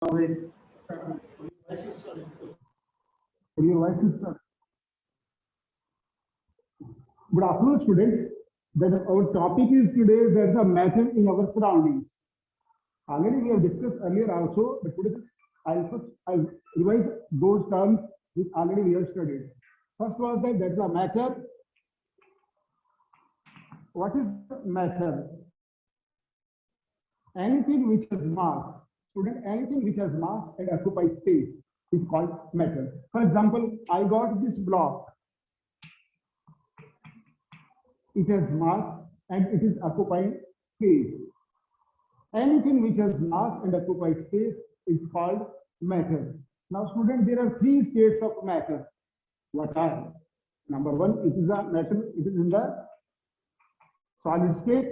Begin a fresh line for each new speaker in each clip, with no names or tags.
Your voice is Good afternoon, students. That our topic is today that the matter in our surroundings. Already we have discussed earlier also, but today I'll revise those terms which already we have studied. First was that the matter. What is matter? Anything which has mass, student, anything which has mass and occupies space is called matter. For example, I got this block. It has mass and it is occupying space. Anything which has mass and occupies space is called matter. Now, student, there are three states of matter. What are? Number one, it is a matter. It is in the solid state.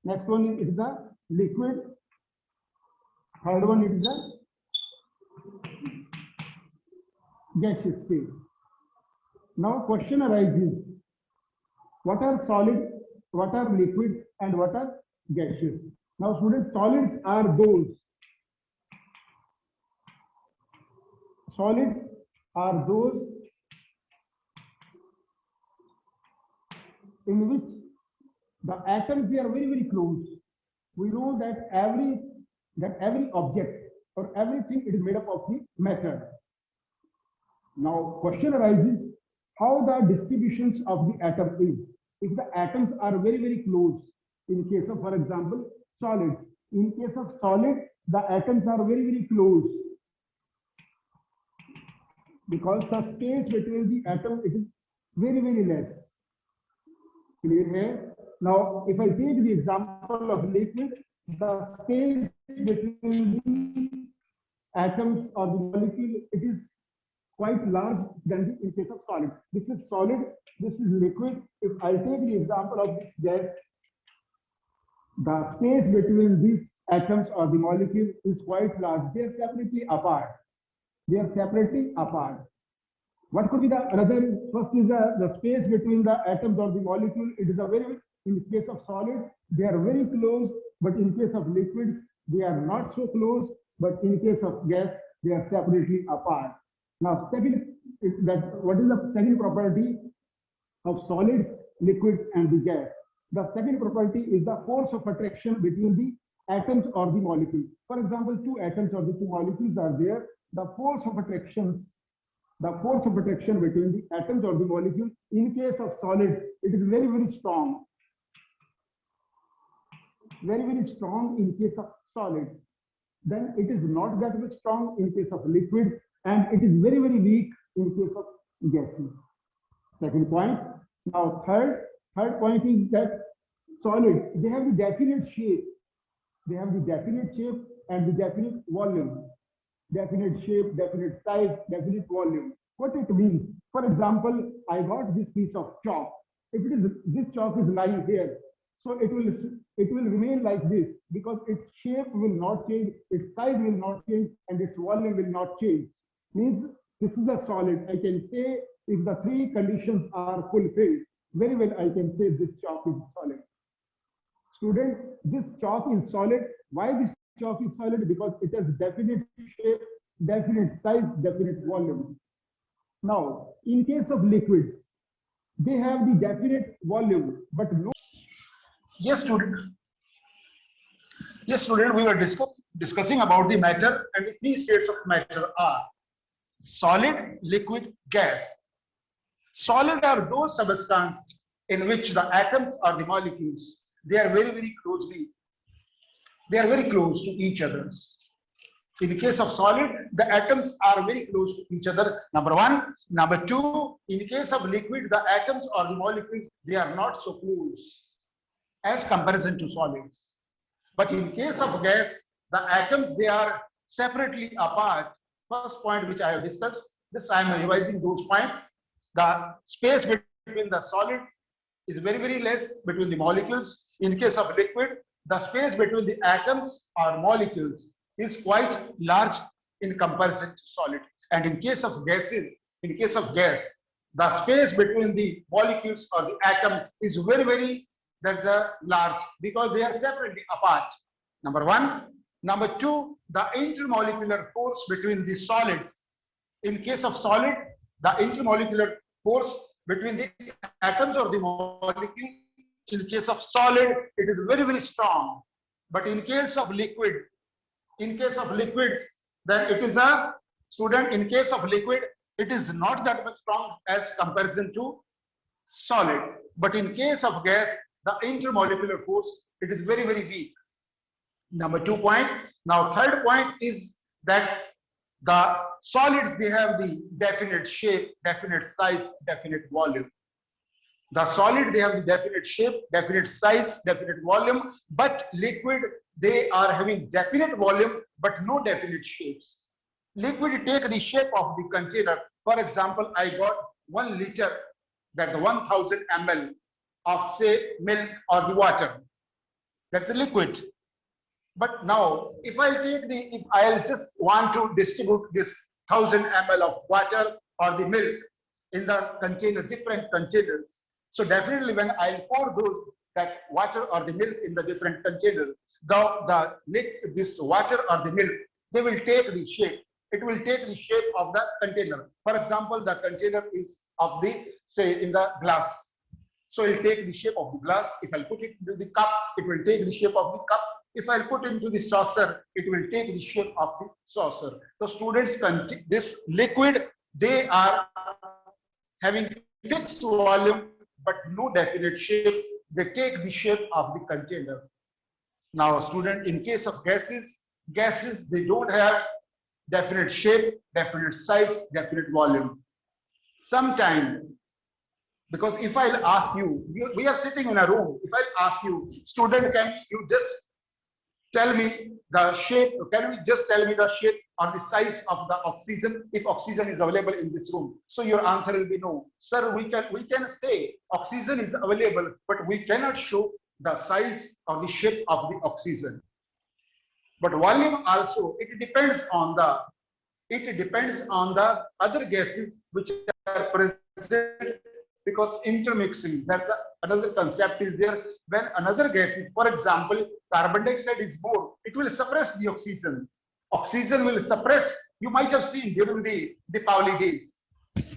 Next one, it is the liquid. Third one, it is the gaseous state. Now, question arises. What are solid, what are liquids, and what are gaseous? Now, students, solids are those. Solids are those in which the atoms, they are very, very close. We know that every object or everything is made up of the matter. Now, question arises how the distributions of the atom is. If the atoms are very, very close, in case of, for example, solids. In case of solid, the atoms are very, very close because the space between the atom is very, very less. Clear here? Now, if I take the example of liquid, the space between the atoms or the molecule, it is quite large than in case of solid. This is solid, this is liquid. If I take the example of this gas, the space between these atoms or the molecule is quite large. They are separately apart. They are separately apart. What could be the another? First is the space between the atoms or the molecule. It is a very, in case of solid, they are very close, but in case of liquids, they are not so close, but in case of gas, they are separately apart. Now, second, what is the second property of solids, liquids, and the gas? The second property is the force of attraction between the atoms or the molecule. For example, two atoms or the two molecules are there. The force of attraction between the atoms or the molecule, in case of solid, it is very, very strong. Very, very strong in case of solid. Then it is not that much strong in case of liquids, and it is very, very weak in case of gases. Second point. Now, third point is that solid, they have the definite shape. They have the definite shape and the definite volume. Definite shape, definite size, definite volume. What it means? For example, I got this piece of chalk. If it is this chalk is lying here, so it will remain like this because its shape will not change, its size will not change, and its volume will not change. Means this is a solid. I can say if the three conditions are fulfilled, very well I can say this chalk is solid. Student, this chalk is solid. Why this chalk is solid? Because it has definite shape, definite size, definite volume. Now, in case of liquids, they have the definite volume, but no.
Yes, student. Yes, student, we were discussing about the matter, and the three states of matter are solid, liquid, gas. Solid are those substances in which the atoms or the molecules, they are very, very close to each other. In the case of solid, the atoms are very close to each other, number one. Number two, in the case of liquid, the atoms or the molecules, they are not so close as comparison to solids. But in case of gas, the atoms, they are separately apart. First point which I have discussed, this I am revising those points. The space between the solid is very, very less between the molecules. In case of liquid, the space between the atoms or molecules is quite large in comparison to solid. And in case of gases, in case of gas, the space between the molecules or the atom is very, very large because they are separately apart. Number one. Number two, the intermolecular force between the solids. In case of solid, the intermolecular force between the atoms or the molecule, in case of solid, it is very, very strong. But in case of liquid, then it is a student, in case of liquid, it is not that much strong as comparison to solid. But in case of gas, the intermolecular force, it is very, very weak. Number 2 point. Now, third point is that the solids, they have the definite shape, definite size, definite volume. The solid, they have the definite shape, definite size, definite volume, but liquid, they are having definite volume, but no definite shapes. Liquid take the shape of the container. For example, I got 1 liter, that's 1000 ml of, say, milk or the water. That's the liquid. But now, if I'll just want to distribute this 1000 ml of water or the milk in the container, different containers. So definitely when I'll pour that water or the milk in the different containers, this water or the milk, they will take the shape. It will take the shape of the container. For example, the container is of the, say, in the glass. So it will take the shape of the glass. If I put it into the cup, it will take the shape of the cup. If I put into the saucer, it will take the shape of the saucer. So students, this liquid, they are having fixed volume, but no definite shape. They take the shape of the container. Now, student, in case of gases, they don't have definite shape, definite size, definite volume. Sometime, because if I'll ask you, we are sitting in a room. If I ask you, student, can you just tell me the shape? Can you just tell me the shape or the size of the oxygen, if oxygen is available in this room? So your answer will be no. Sir, we can say oxygen is available, but we cannot show the size or the shape of the oxygen. But volume also, it depends on the other gases which are present, because intermixing, another concept is there. When another gas is, for example, carbon dioxide is more, it will suppress the oxygen. Oxygen will suppress. You might have seen during the Deepavali days,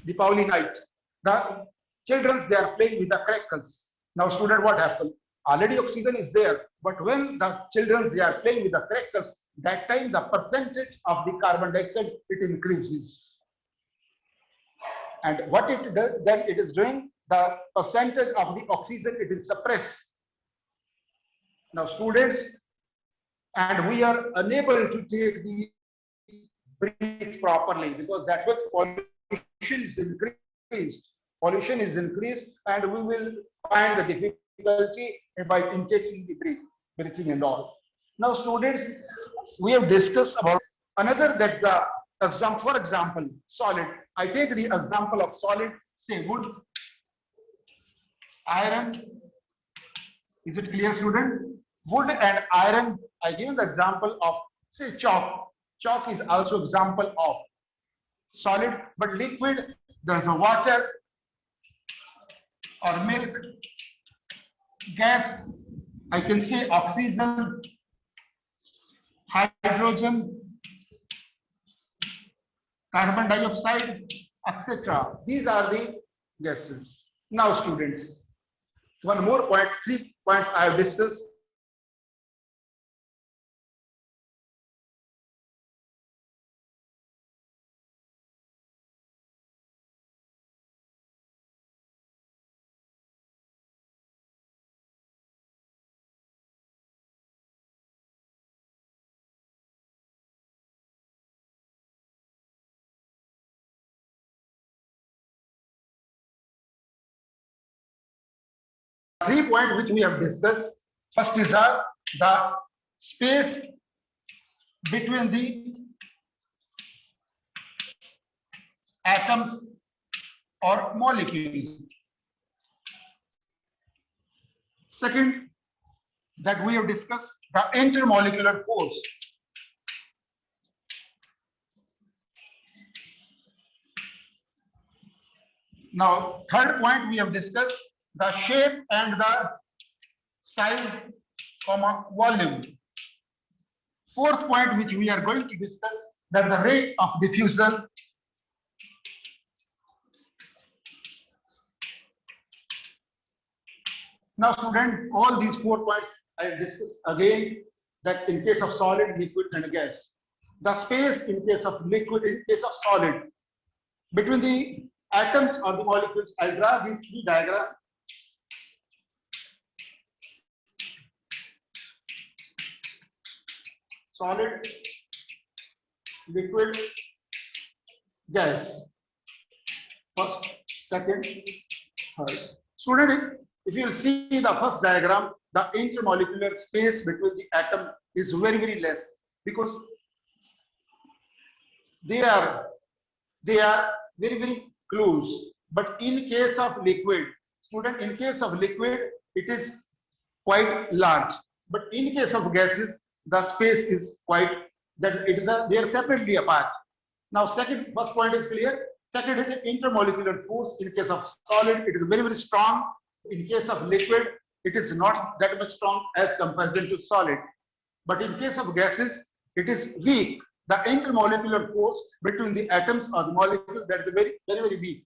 Deepavali night, the children, they are playing with the crackers. Now, student, what happened? Already oxygen is there, but when the children, they are playing with the crackers, that time the percentage of the carbon dioxide, it increases. And what it does, then it is doing, the percentage of the oxygen, it is suppressed. Now, students, and we are unable to take the breath properly, because that was pollution is increased. Pollution is increased, and we will find the difficulty by intaking the breathing and all. Now, students, we have discussed about another, that the example, for example, solid. I take the example of solid, say wood, iron. Is it clear, student? Wood and iron. I give the example of, say, chalk. Chalk is also example of solid, but liquid, there's a water or milk. Gas, I can say oxygen, hydrogen, carbon dioxide, etc. These are the gases. Now, students, one more point, 3 points I have discussed. Three points which we have discussed. First is the space between the atoms or molecules. Second, that we have discussed the intermolecular force. Now, third point we have discussed the shape and the size, volume. Fourth point which we are going to discuss, that the rate of diffusion. Now student, all these 4 points I will discuss again, that in case of solid, liquid and gas. The space in case of liquid, in case of solid, between the atoms or the molecules, I'll draw these 3 diagrams. Solid, liquid, gas. First, second, third. Student, if you will see the first diagram, the intermolecular space between the atom is very, very less, because they are very, very close. But in case of liquid, student, in case of liquid, it is quite large. But in case of gases, the space is quite, that it is they are separately apart. Now, first point is clear. Second is the intermolecular force. In case of solid, it is very, very strong. In case of liquid, it is not that much strong as comparison to solid. But in case of gases, it is weak. The intermolecular force between the atoms or the molecules, that is very, very, very weak.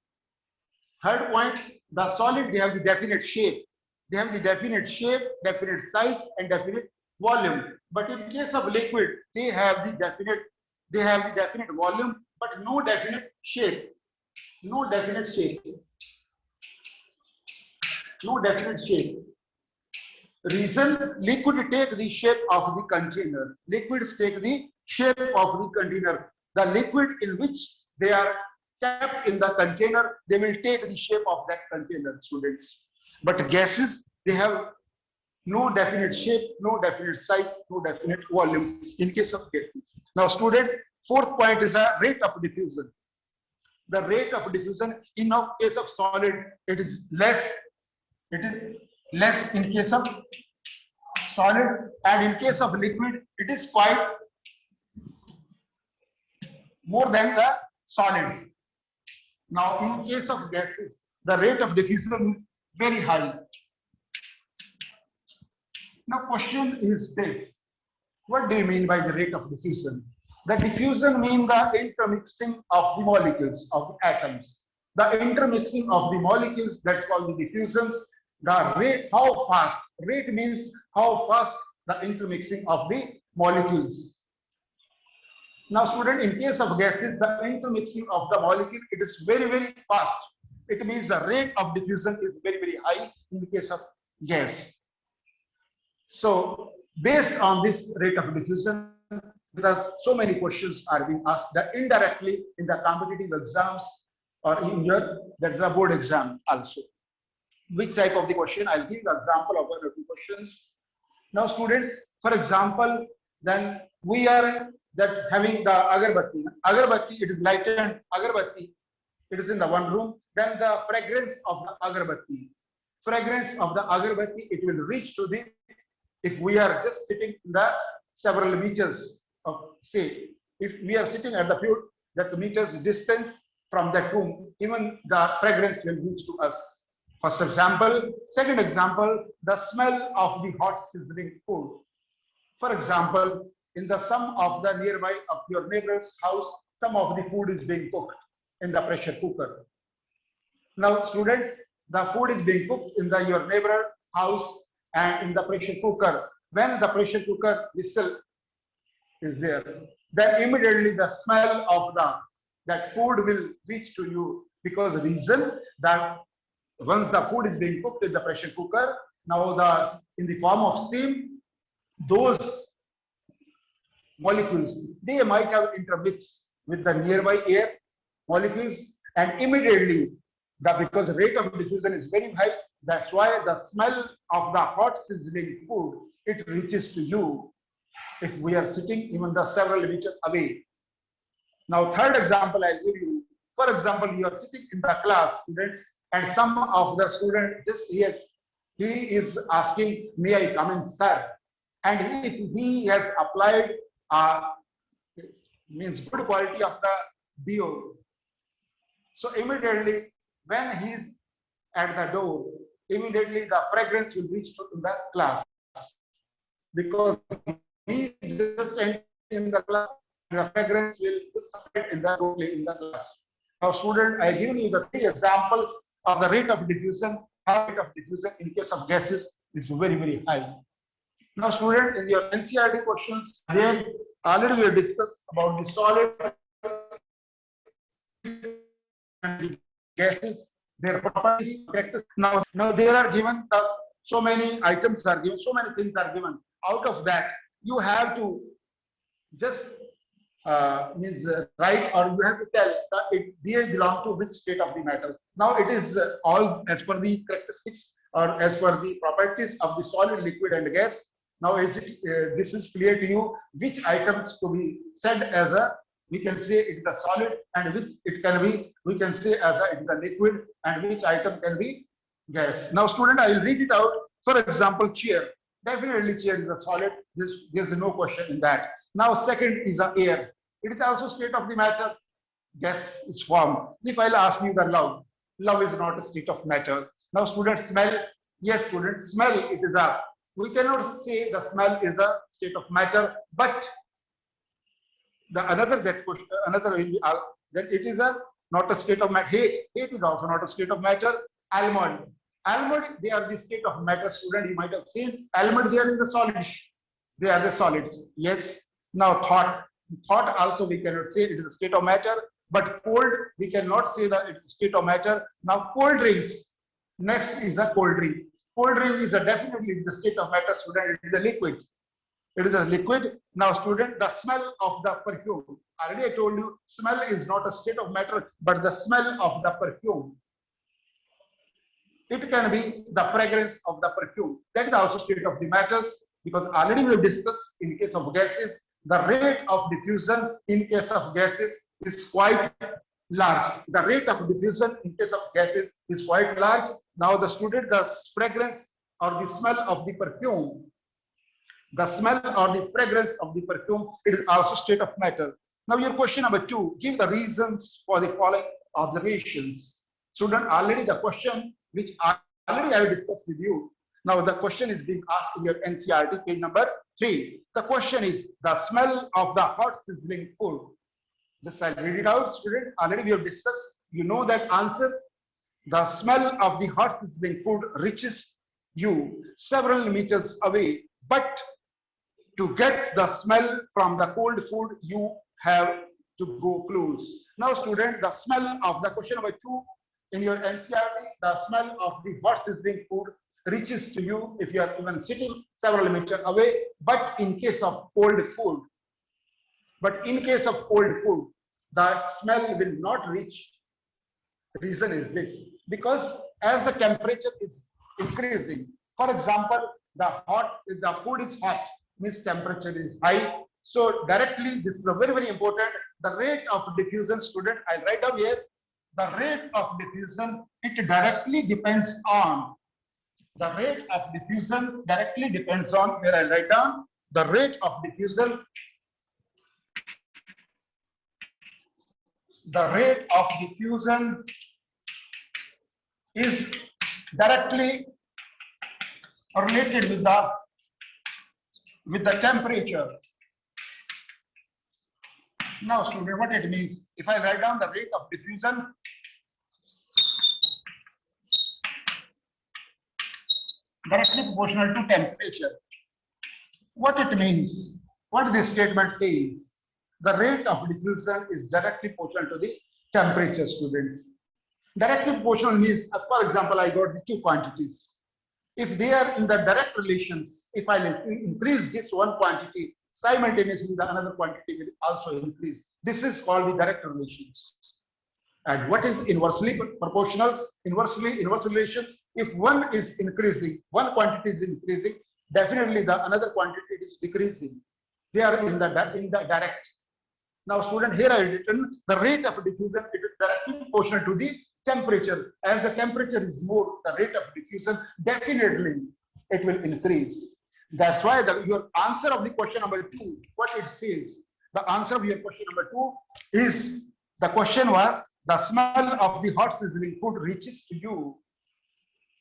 Third point, the solid, they have the definite shape. They have the definite shape, definite size, and definite volume. But in case of liquid, they have the definite volume, but no definite shape. No definite shape. No definite shape. Reason, liquid take the shape of the container. Liquids take the shape of the container. The liquid in which they are kept in the container, they will take the shape of that container, students. But gases, they have no definite shape, no definite size, no definite volume in case of gases. Now, students, fourth point is the rate of diffusion. The rate of diffusion in case of solid, it is less. It is less in case of solid, and in case of liquid, it is quite more than the solid. Now, in case of gases, the rate of diffusion is very high. Now, question is this: what do you mean by the rate of diffusion? The diffusion means the intermixing of the molecules of the atoms. The intermixing of the molecules, that's called the diffusions. The rate, how fast? Rate means how fast the intermixing of the molecules. Now, student, in case of gases, the intermixing of the molecule, it is very, very fast. It means the rate of diffusion is very, very high in the case of gas. So, based on this rate of diffusion, because so many questions are being asked that indirectly in the competitive exams or in your, that's a board exam also. Which type of the question? I'll give the example of 1 or 2 questions. Now, students, for example, then we are that having the agarbatti. Agarbatti, it is lightened agarbatti. It is in the one room. Then the fragrance of the agarbatti. Fragrance of the agarbatti, it will reach to the, if we are just sitting in the several meters of, say, if we are sitting at the few that meters distance from that room, even the fragrance will reach to us. First example. Second example, the smell of the hot sizzling food. For example, in the some of the nearby of your neighbor's house, some of the food is being cooked in the pressure cooker. Now, students, the food is being cooked in your neighbor house and in the pressure cooker. When the pressure cooker whistle is there, then immediately the smell of that food will reach to you, because the reason that once the food is being cooked in the pressure cooker, now in the form of steam, those molecules, they might have intermixed with the nearby air molecules, and immediately because the rate of diffusion is very high, that's why the smell of the hot sizzling food, it reaches to you if we are sitting even the several meters away. Now, third example I'll give you. For example, you are sitting in the class, students, and some of the student he is asking, may I come in, sir? And if he has applied means good quality of the deo, so immediately when he is at the door, immediately the fragrance will reach to the class, because he just entered in the class, the fragrance will dissipate in the class. Now, student, I give you the 3 examples of the rate of diffusion. How rate of diffusion in case of gases is very, very high. Now, student, in your NCERT questions, again, already we have discussed about the solid and the gases, their properties, characteristics. Now there are given so many items are given, so many things are given. Out of that, you have to just write, or you have to tell that they belong to which state of the matter. Now it is all as per the characteristics or as per the properties of the solid, liquid, and gas. Now this is clear to you which items to be said as a, we can say it is a solid, and which it can be, we can say as a, it is a liquid, and which item can be gas. Now, student, I will read it out. For example, chair. Definitely chair is a solid. There's no question in that. Now, second is a air. It is also state of the matter. Gas is formed. If I'll ask you the love, love is not a state of matter. Now, student, smell. Yes, student, smell, it is a, we cannot say the smell is a state of matter, but the another that question, another will be that it is a not a state of matter. Hate is also not a state of matter. Almond, they are the state of matter. Student, you might have seen almond. They are in the solids. They are the solids. Yes. Now thought also we cannot say it is a state of matter. But cold, we cannot say that it's a state of matter. Now cold drinks. Next is a cold drink. Cold drink is a definitely the state of matter. Student, it is a liquid. It is a liquid. Now, student, the smell of the perfume. Already I told you, smell is not a state of matter, but the smell of the perfume. It can be the fragrance of the perfume. That is also state of the matters, because already we have discussed in case of gases, the rate of diffusion in case of gases is quite large. The rate of diffusion in case of gases is quite large. Now, the student, the fragrance or the smell of the perfume, the smell or the fragrance of the perfume, it is also state of matter. Now, your question number 2, give the reasons for the following observations. Student, already the question which already I have discussed with you. Now, the question is being asked in your NCERT, page number 3. The question is the smell of the hot sizzling food. This I'll read it out, student. Already we have discussed. You know that answer. The smell of the hot sizzling food reaches you several meters away, but to get the smell from the cold food, you have to go close. Now, students, the smell of the question number 2 in your NCERT, the smell of the hot sizzling food reaches to you if you are even sitting several meters away. But in case of cold food, the smell will not reach. The reason is this, because as the temperature is increasing, for example, the food is hot, means temperature is high. So directly, this is a very, very important. The rate of diffusion, student, I'll write down here. The rate of diffusion, it directly depends on. The rate of diffusion directly depends on, where I'll write down, the rate of diffusion. The rate of diffusion is directly related with the temperature. Now, student, what it means? If I write down the rate of diffusion, directly proportional to temperature. What it means? What this statement says? The rate of diffusion is directly proportional to the temperature, students. Directly proportional means, for example, I got the 2 quantities. If they are in the direct relations, if I increase this one quantity, simultaneously the another quantity will also increase. This is called the direct relations. And what is inversely proportional? Inverse relations. If one is increasing, one quantity is increasing, definitely the another quantity is decreasing. They are in the direct. Now, student, here I written the rate of diffusion, it is directly proportional to the temperature. As the temperature is more, the rate of diffusion definitely it will increase. That's why your answer of the question number 2, what it says, the answer of your question number 2 is, the question was, the smell of the hot sizzling food reaches to you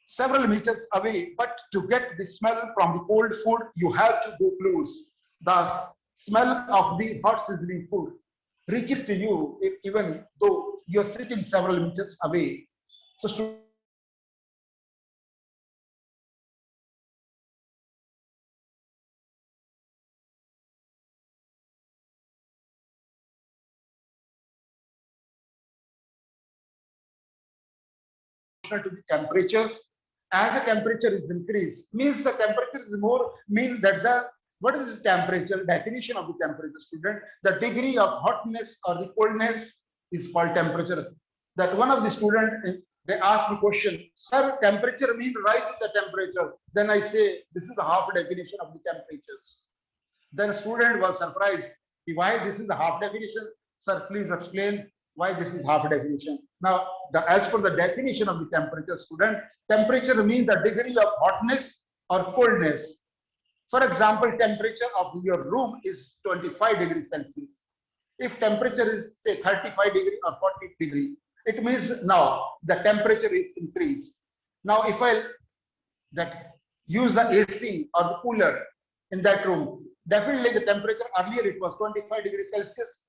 several meters away, but to get the smell from the cold food, you have to go close. The smell of the hot sizzling food reaches to you even though you're sitting several meters away. So students to the temperatures. As the temperature is increased, means the temperature is more, mean that the, what is the temperature, definition of the temperature, student? The degree of hotness or the coldness is called temperature. That one of the student, they ask the question, sir, temperature means rise in the temperature. Then I say, this is the half definition of the temperatures. Then a student was surprised, why this is the half definition? Sir, please explain why this is half definition. Now, as per the definition of the temperature, student, temperature means the degree of hotness or coldness. For example, temperature of your room is 25 degrees Celsius. If temperature is say 35 degree or 40 degree, it means now the temperature is increased. Now, if I use the AC or the cooler in that room, definitely the temperature earlier it was 25 degrees Celsius.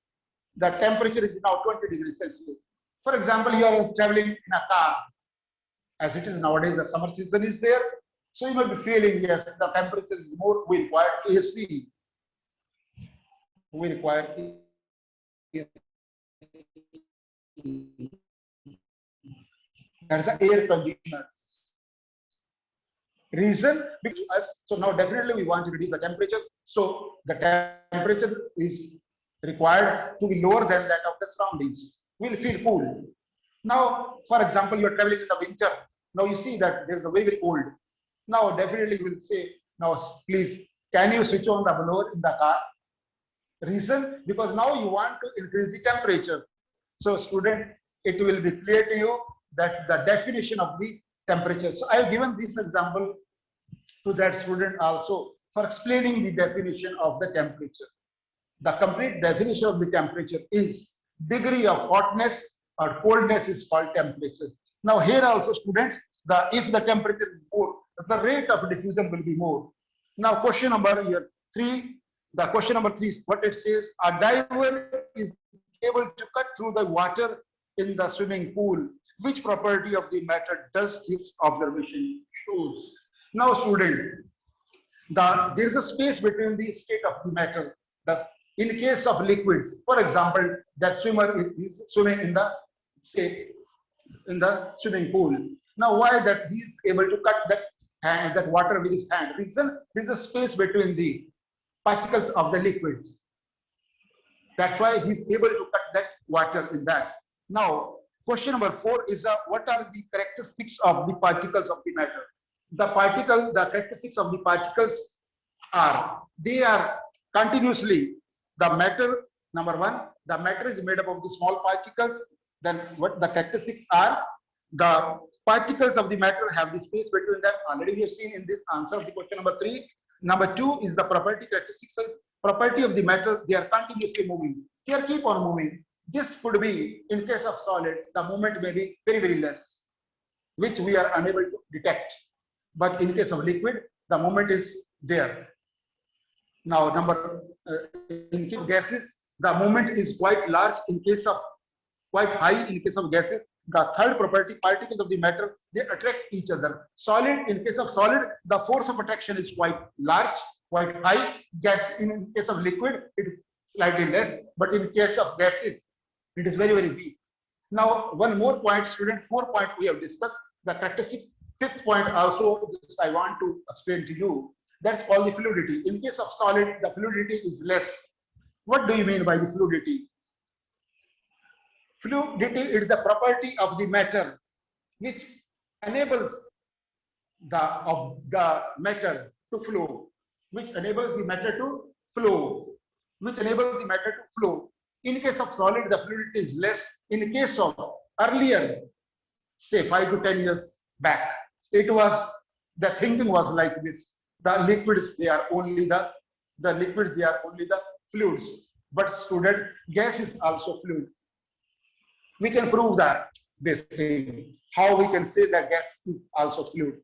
The temperature is now 20 degrees Celsius. For example, you are traveling in a car, as it is nowadays, the summer season is there. So you might be feeling, yes, the temperature is more, we require AC. We require AC. That's the air conditioner. Reason because so now definitely we want to reduce the temperature. So the temperature is required to be lower than that of the surroundings. We'll feel cool. Now, for example, you're traveling in the winter. Now you see that there's a very, very cold. Now definitely you will say, now please, can you switch on the blower in the car? Reason because now you want to increase the temperature. So student, it will be clear to you that the definition of the temperature. So I have given this example to that student also for explaining the definition of the temperature. The complete definition of the temperature is degree of hotness or coldness is called temperature. Now here also students, if the temperature is more, the rate of diffusion will be more. Now question number 3, the question number 3 is what it says, a diver is able to cut through the water in the swimming pool. Which property of the matter does this observation shows? Now student, there is a space between the state of the matter. In case of liquids, for example, that swimmer is swimming in the swimming pool. Now, why that he is able to cut that water with his hand? Reason, there is a space between the particles of the liquids. That's why he is able to cut that water in that. Now, question number 4 is what are the characteristics of the particles of the matter? The characteristics of the particles are, they are continuously, the matter, number 1, the matter is made up of the small particles. Then what the characteristics are, the particles of the matter have the space between them. Already we have seen in this answer of the question number 3. Number 2 is the characteristics property of the matter, they are continuously moving. They keep on moving. This could be, in case of solid, the movement may be very, very less, which we are unable to detect. But in case of liquid, the movement is there. Now, in case of gases, the movement is quite large. In case of quite high, in case of gases. The third property, particles of the matter, they attract each other. Solid, in case of solid, the force of attraction is quite large, quite high. Gas, in case of liquid, it is slightly less. But in case of gases, it is very, very weak. Now, one more point, student, 4 points we have discussed. The characteristics, 5th point also, this I want to explain to you. That's called the fluidity. In case of solid, the fluidity is less. What do you mean by the fluidity? Fluidity is the property of the matter which enables the matter to flow, which enables the matter to flow, In case of solid, the fluidity is less. In case of earlier, say 5 to 10 years back, it was, the thinking was like this. The liquids, they are only the fluids. But student, gas is also fluid. We can prove that this thing. How we can say that gas is also fluid.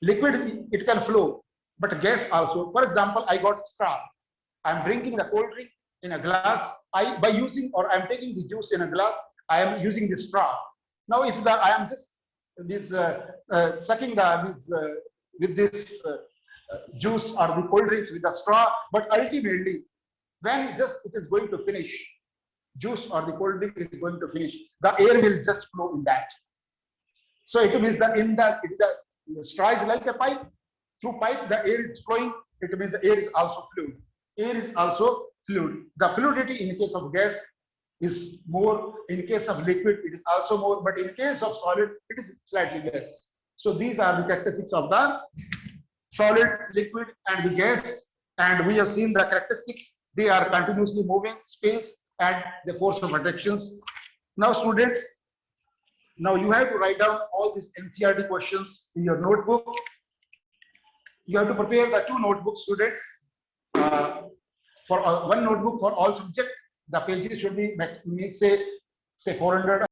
Liquid, it can flow, but gas also. For example, I got straw. I'm drinking the cold drink in a glass. By using, or I'm taking the juice in a glass, I am using the straw. Now, if I am just sucking with this juice or the cold drinks with the straw, but ultimately, when just it is going to finish, juice or the cold drink is going to finish, the air will just flow in that. So it means that the straw is like a pipe. Through pipe, the air is flowing. It means the air is also fluid. Air is also fluid. The fluidity in case of gas is more. In case of liquid, it is also more. But in case of solid, it is slightly less. So these are the characteristics of the solid, liquid, and the gas. And we have seen the characteristics. They are continuously moving space and the force of attractions. Now, students, now you have to write down all these NCERT questions in your notebook. You have to prepare the 2 notebooks, students. For one notebook for all subjects, the pages should be say 400